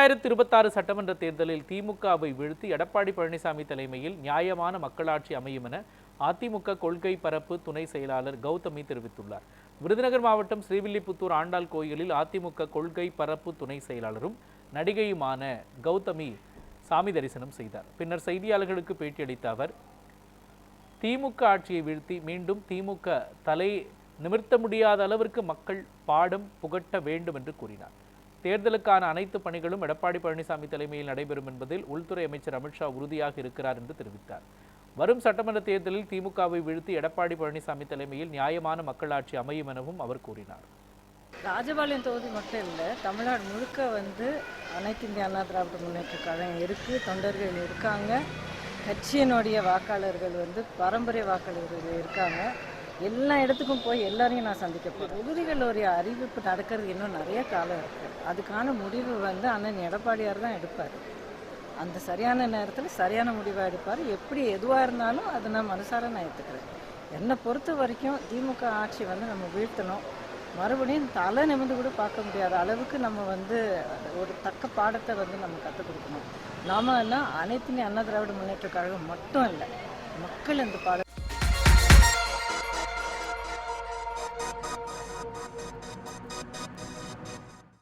2026 சட்டமன்ற தேர்தலில் திமுகவை வீழ்த்தி எடப்பாடி பழனிசாமி தலைமையில் நியாயமான மக்களாட்சி அமையும் என அதிமுக கொள்கை பரப்பு துணை செயலாளர் கௌதமி தெரிவித்துள்ளார். விருதுநகர் மாவட்டம் ஸ்ரீவில்லிபுத்தூர் ஆண்டாள் கோயிலில் அதிமுக கொள்கை பரப்பு துணை செயலாளரும் நடிகையுமான கௌதமி சாமி தரிசனம் செய்தார். பின்னர் செய்தியாளர்களுக்கு பேட்டியளித்த அவர், திமுக ஆட்சியை வீழ்த்தி மீண்டும் திமுக தலை நிமிர்த்த முடியாத அளவிற்கு மக்கள் பாடம் புகட்ட வேண்டும் என்று கூறினார். தேர்தலுக்கான அனைத்து பணிகளும் எடப்பாடி பழனிசாமி தலைமையில் நடைபெறும் என்பதில் உள்துறை அமைச்சர் அமித்ஷா உறுதியாக இருக்கிறார் என்று தெரிவித்தார். வரும் சட்டமன்ற தேர்தலில் திமுகவை வீழ்த்தி எடப்பாடி பழனிசாமி தலைமையில் நியாயமான மக்களாட்சி அமையும் எனவும் அவர் கூறினார். ராஜபாளையம் தொகுதி மட்டும் இல்லை, தமிழ்நாடு முழுக்க அனைத்து இந்திய அண்ணா திராவிட முன்னேற்ற கழகம் இருக்குது, தொண்டர்கள் இருக்காங்க, கட்சியினுடைய வாக்காளர்கள் பாரம்பரிய வாக்காளர்கள் இருக்காங்க. எல்லா இடத்துக்கும் போய் எல்லாரையும் நான் சந்திக்க போகிறேன். தொகுதிகளுடைய அறிவிப்பு நடக்கிறது இன்னும் நிறைய காலம் இருக்குது. அதுக்கான முடிவு அண்ணன் எடப்பாடியார் தான் எடுப்பார். அந்த சரியான நேரத்தில் சரியான முடிவாக எடுப்பார். எப்படி எதுவாக இருந்தாலும் அதை நான் மனசார நான் ஏற்றுக்கிறேன். என்னை பொறுத்த வரைக்கும் திமுக ஆட்சி நம்ம வீழ்த்தணும். மறுபடியும் தலை நிமிர்ந்து கூட பார்க்க முடியாத அளவுக்கு நம்ம ஒரு தக்க பாடத்தை நம்ம கற்றுக் கொடுக்கணும். நாம அனைத்து அண்ணா திராவிட முன்னேற்ற கழகம் மட்டும் இல்லை, மக்கள் இந்த பாடம்